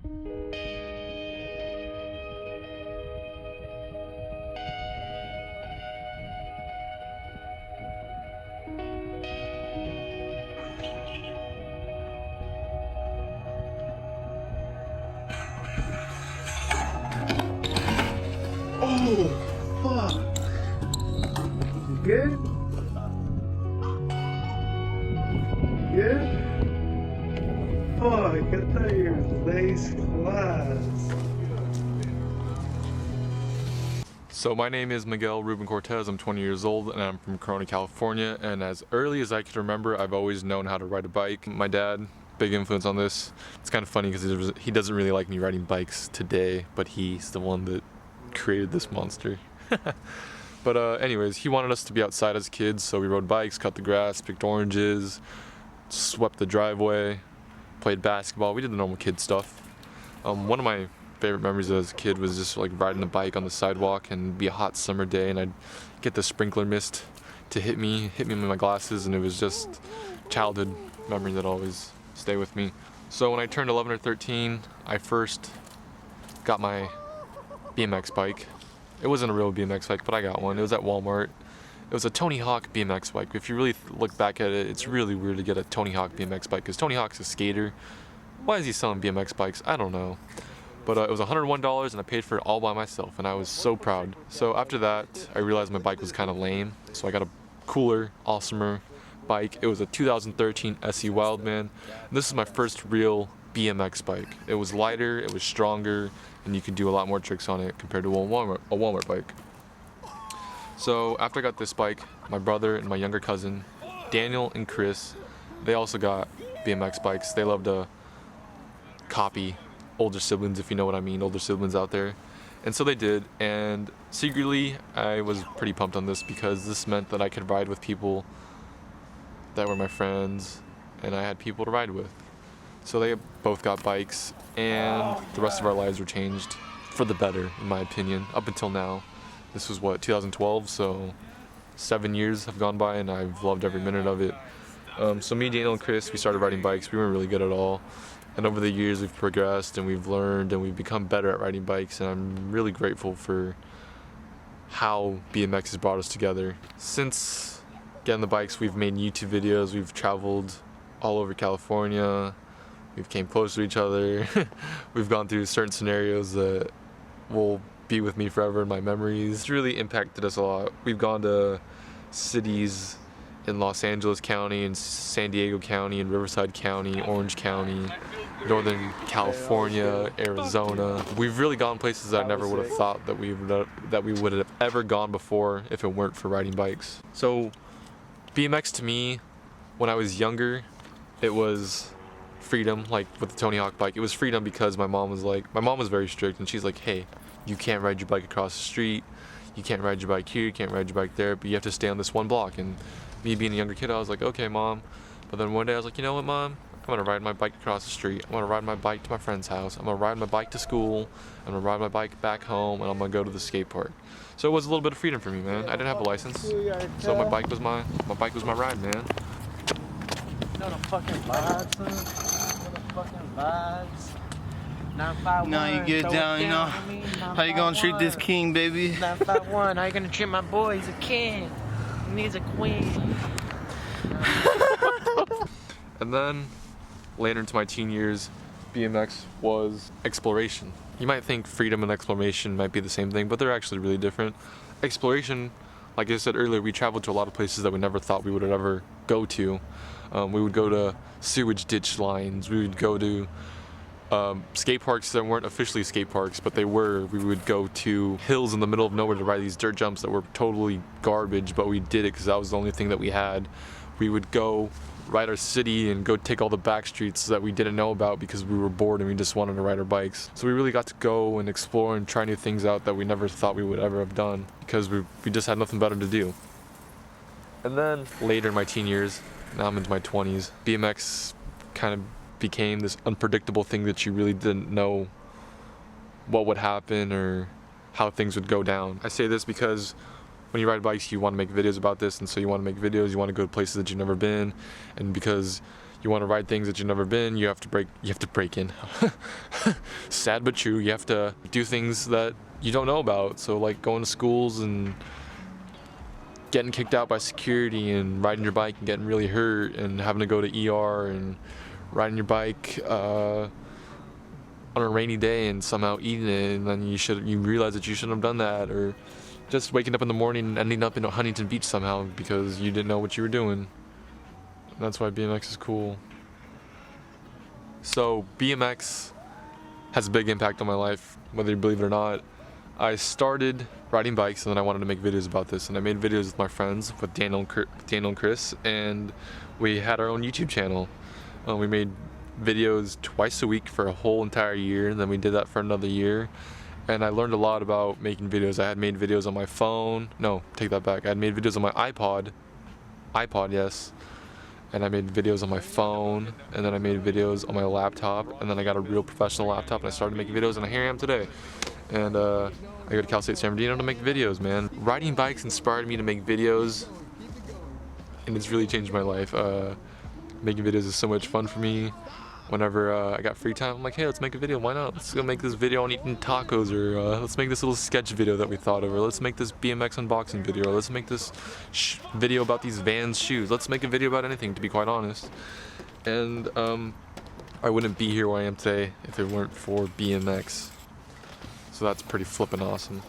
Oh, fuck. You good? Good? Fuck, I thought you were lazy class. So my name is Miguel Ruben Cortez. I'm 20 years old and I'm from Corona, California. And as early as I can remember, I've always known how to ride a bike. My dad, big influence on this. It's kind of funny because he doesn't really like me riding bikes today, but he's the one that created this monster. But anyways, he wanted us to be outside as kids, so we rode bikes, cut the grass, picked oranges, swept the driveway, played basketball. We did the normal kid stuff. One of my favorite memories as a kid was just like riding a bike on the sidewalk, and it'd be a hot summer day and I'd get the sprinkler mist to hit me in my glasses, and it was just childhood memory that always stay with me. So when I turned 11 or 13, I first got my BMX bike. It wasn't a real BMX bike, but I got one. It was at Walmart. It was a Tony Hawk BMX bike. If you really look back at it, it's really weird to get a Tony Hawk BMX bike because Tony Hawk's a skater. Why is he selling BMX bikes? I don't know. But it was $101 and I paid for it all by myself, and I was so proud. So after that, I realized my bike was kind of lame, so I got a cooler, awesomer bike. It was a 2013 SE Wildman. And this is my first real BMX bike. It was lighter, it was stronger, and you could do a lot more tricks on it compared to a Walmart bike. So after I got this bike, my brother and my younger cousin, Daniel and Chris, they also got BMX bikes. They love to copy older siblings, if you know what I mean, older siblings out there. And so they did, and secretly I was pretty pumped on this because this meant that I could ride with people that were my friends, and I had people to ride with. So they both got bikes, and the rest of our lives were changed for the better, in my opinion, up until now. This was what, 2012, so 7 years have gone by and I've loved every minute of it. So me, Daniel, and Chris, we started riding bikes. We weren't really good at all. And over the years we've progressed and we've learned and we've become better at riding bikes, and I'm really grateful for how BMX has brought us together. Since getting the bikes, we've made YouTube videos, we've traveled all over California, we've came close to each other, we've gone through certain scenarios that will be with me forever in my memories. It's really impacted us a lot. We've gone to cities in Los Angeles County and San Diego County and Riverside County, Orange County, Northern California, Arizona. We've really gone places that I never would have thought that we would have ever gone before if it weren't for riding bikes. So BMX to me, when I was younger, it was freedom. Like with the Tony Hawk bike, it was freedom because my mom was very strict, and she's like, hey, you can't ride your bike across the street, you can't ride your bike here, you can't ride your bike there, but you have to stay on this one block. And me being a younger kid, I was like, okay, Mom. But then one day I was like, you know what, Mom? I'm gonna ride my bike across the street. I'm gonna ride my bike to my friend's house. I'm gonna ride my bike to school. I'm gonna ride my bike back home, and I'm gonna go to the skate park. So it was a little bit of freedom for me, man. I didn't have a license, so my bike was my ride, man. You know the fucking vibes, son? You know the fucking vibes? 951. Now you get down, you know. How you gonna treat this king, baby? 951. How you gonna treat my boy? He's a king. And he's a queen. And then, later into my teen years, BMX was exploration. You might think freedom and exploration might be the same thing, but they're actually really different. Exploration, like I said earlier, we traveled to a lot of places that we never thought we would ever go to. We would go to sewage ditch lines. We would go to skate parks that weren't officially skate parks, but they were. We would go to hills in the middle of nowhere to ride these dirt jumps that were totally garbage, but we did it because that was the only thing that we had. We would go ride our city and go take all the back streets that we didn't know about because we were bored and we just wanted to ride our bikes. So we really got to go and explore and try new things out that we never thought we would ever have done because we just had nothing better to do. And then later in my teen years, now I'm into my 20s, BMX kind of became this unpredictable thing that you really didn't know what would happen or how things would go down. I say this because when you ride bikes, you want to make videos about this, and so you want to make videos, you want to go to places that you've never been, and because You want to ride things that you've never been, you have to break in. Sad but true, you have to do things that you don't know about. So like going to schools and getting kicked out by security and riding your bike and getting really hurt and having to go to ER and riding your bike on a rainy day and somehow eating it, and then you realize that you shouldn't have done that, or just waking up in the morning and ending up in Huntington Beach somehow because you didn't know what you were doing. That's why BMX is cool. So BMX has a big impact on my life, whether you believe it or not. I started riding bikes and then I wanted to make videos about this, and I made videos with my friends, with Daniel and Chris, and we had our own YouTube channel. We made videos twice a week for a whole entire year, and then we did that for another year, and I learned a lot about making videos. I had made videos on my phone. No, take that back. I had made videos on my iPod, yes, and I made videos on my phone, and then I made videos on my laptop, and then I got a real professional laptop and I started making videos, and here I am today. And I go to Cal State San Bernardino to make videos, man. Riding bikes inspired me to make videos, and it's really changed my life. Making videos is so much fun for me. Whenever I got free time, I'm like, hey, let's make a video. Why not? Let's go make this video on eating tacos, or let's make this little sketch video that we thought of, or let's make this BMX unboxing video, or let's make this video about these Vans shoes. Let's make a video about anything, to be quite honest. And I wouldn't be here where I am today if it weren't for BMX. So that's pretty flippin' awesome.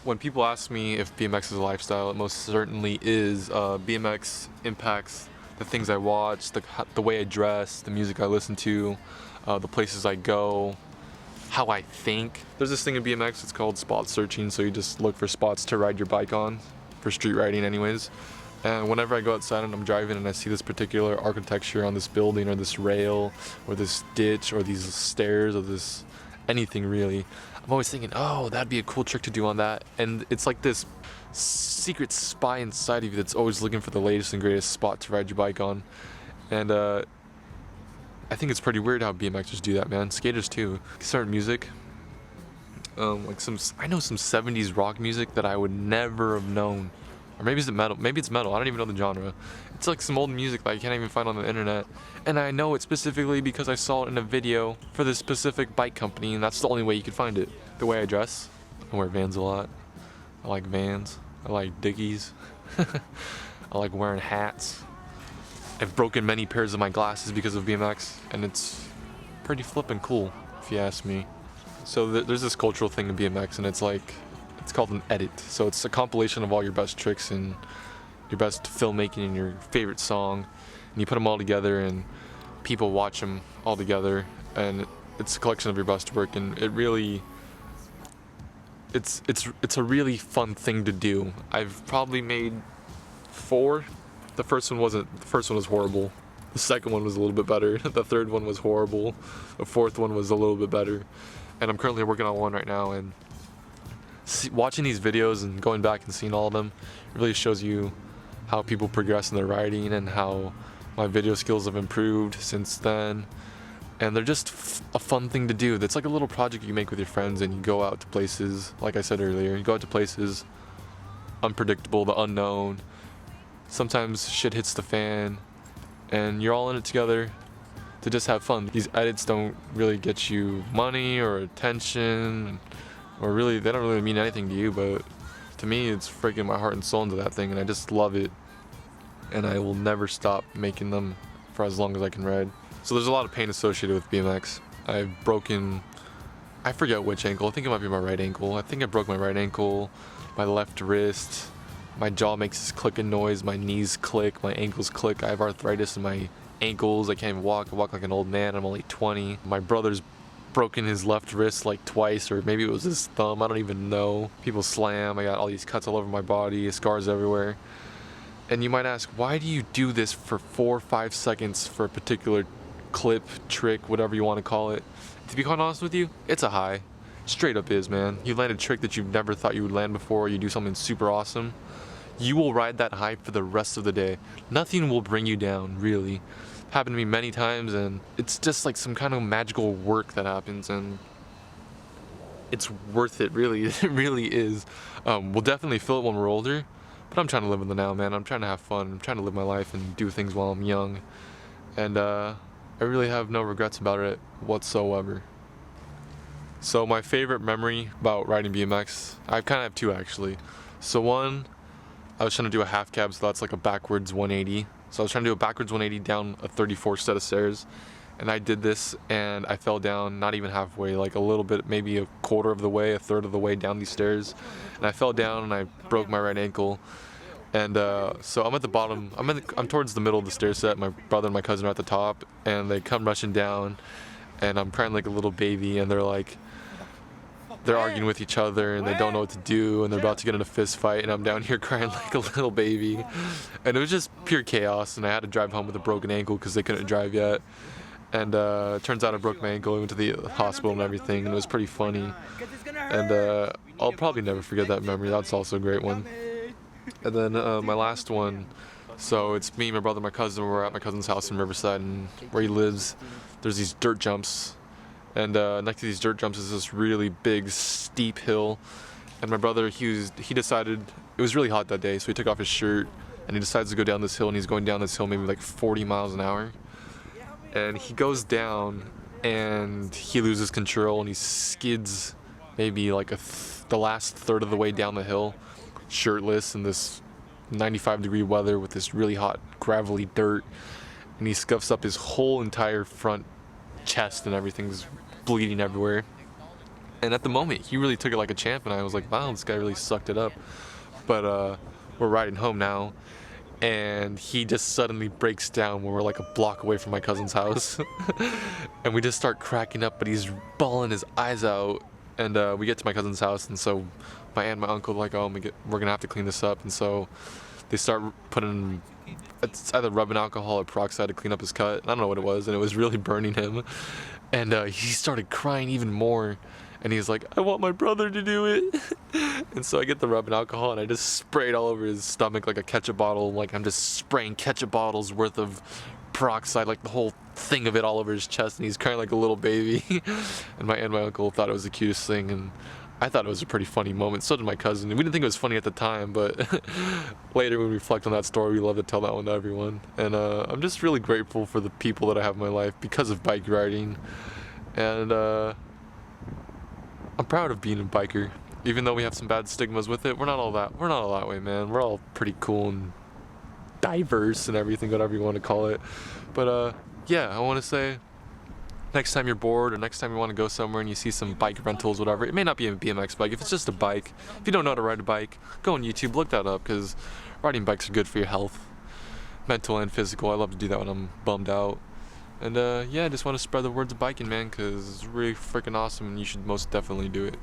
When people ask me if BMX is a lifestyle, it most certainly is. BMX impacts the things I watch, the way I dress, the music I listen to, the places I go, how I think. There's this thing in BMX, it's called spot searching, so you just look for spots to ride your bike on, for street riding anyways. And whenever I go outside and I'm driving and I see this particular architecture on this building, or this rail, or this ditch, or these stairs, or this anything really, I'm always thinking, oh, that'd be a cool trick to do on that. And it's like this secret spy inside of you that's always looking for the latest and greatest spot to ride your bike on. And I think it's pretty weird how BMXers do that, man. Skaters too. Certain music, like I know some 70s rock music that I would never have known. Or maybe it's metal. Maybe it's metal. I don't even know the genre. It's like some old music that I can't even find on the internet. And I know it specifically because I saw it in a video for this specific bike company, and that's the only way you could find it. The way I dress, I wear Vans a lot. I like Vans. I like Dickies. I like wearing hats. I've broken many pairs of my glasses because of BMX, and it's pretty flippin' cool, if you ask me. So there's this cultural thing in BMX, and it's called an edit. So it's a compilation of all your best tricks and your best filmmaking and your favorite song, and you put them all together and people watch them all together, and it's a collection of your best work, and it really, it's a really fun thing to do. I've probably made 4. The first one was horrible. The second one was a little bit better. The third one was horrible. The fourth one was a little bit better. And I'm currently working on one right now, and watching these videos and going back and seeing all of them really shows you how people progress in their riding and how my video skills have improved since then. And they're just a fun thing to do. That's like a little project you make with your friends, and you go out to places, like I said earlier, you go out to places unpredictable, the unknown. Sometimes shit hits the fan and you're all in it together to just have fun. These edits don't really get you money or attention, or really, they don't really mean anything to you, but to me, it's freaking my heart and soul into that thing, and I just love it. And I will never stop making them for as long as I can ride. So there's a lot of pain associated with BMX. I've broken, I forget which ankle, I think it might be my right ankle. I think I broke my right ankle, my left wrist, my jaw makes this clicking noise, my knees click, my ankles click. I have arthritis in my ankles, I can't even walk. I walk like an old man, I'm only 20. My brother's broken his left wrist like twice, or maybe it was his thumb, I don't even know. People slam, I got all these cuts all over my body, scars everywhere. And you might ask, why do you do this for 4 or 5 seconds for a particular clip, trick, whatever you want to call it? To be quite honest with you, it's a high. Straight up is, man. You land a trick that you never thought you would land before, you do something super awesome, you will ride that high for the rest of the day. Nothing will bring you down, really. Happened to me many times, and it's just like some kind of magical work that happens, and it's worth it, really. It really is. We'll definitely feel it when we're older, but I'm trying to live in the now, man. I'm trying to have fun. I'm trying to live my life and do things while I'm young. And I really have no regrets about it whatsoever. So my favorite memory about riding BMX, I kind of have two actually. So one, I was trying to do a half cab, so that's like a backwards 180. So I was trying to do a backwards 180 down a 34 set of stairs. And I did this and I fell down not even halfway, like a little bit, maybe a quarter of the way, a third of the way down these stairs. And I fell down and I broke my right ankle. And so I'm at the bottom, I'm towards the middle of the stair set. My brother and my cousin are at the top and they come rushing down and I'm crying like a little baby and they're arguing with each other and they don't know what to do and they're about to get in a fist fight and I'm down here crying like a little baby. And it was just pure chaos and I had to drive home with a broken ankle because they couldn't drive yet. And it turns out I broke my ankle, I went to the hospital and everything, and it was pretty funny. And I'll probably never forget that memory. That's also a great one. And then my last one, so it's me, my brother, my cousin. We're at my cousin's house in Riverside, and where he lives, there's these dirt jumps. And next to these dirt jumps is this really big, steep hill. And my brother, he decided, it was really hot that day, so he took off his shirt, and he decides to go down this hill, and he's going down this hill maybe like 40 miles an hour. And he goes down and he loses control and he skids maybe like the last third of the way down the hill, shirtless in this 95-degree weather with this really hot gravelly dirt, and he scuffs up his whole entire front chest and everything's bleeding everywhere. And at the moment he really took it like a champ and I was like, wow, this guy really sucked it up. But we're riding home now and he just suddenly breaks down when we're like a block away from my cousin's house. And we just start cracking up, but he's bawling his eyes out. And we get to my cousin's house, and so my aunt and my uncle are like, oh, we're gonna have to clean this up. And so they start putting, it's either rubbing alcohol or peroxide to clean up his cut. I don't know what it was, and it was really burning him. And he started crying even more. And he's like, I want my brother to do it. And so I get the rubbing alcohol and I just spray it all over his stomach like a ketchup bottle. Like I'm just spraying ketchup bottles worth of peroxide, like the whole thing of it all over his chest. And he's crying like a little baby. And my aunt and my uncle thought it was the cutest thing. And I thought it was a pretty funny moment. So did my cousin. We didn't think it was funny at the time, but later when we reflect on that story, we love to tell that one to everyone. And I'm just really grateful for the people that I have in my life because of bike riding. And I'm proud of being a biker, even though we have some bad stigmas with it. We're not all that way, man. We're all pretty cool and diverse and everything, whatever you want to call it. But yeah, I want to say, next time you're bored or next time you want to go somewhere and you see some bike rentals, whatever, it may not be a BMX bike. If it's just a bike, if you don't know how to ride a bike, go on YouTube, look that up, because riding bikes are good for your health, mental and physical. I love to do that when I'm bummed out. And yeah, I just want to spread the words of biking, man, because it's really freaking awesome and you should most definitely do it.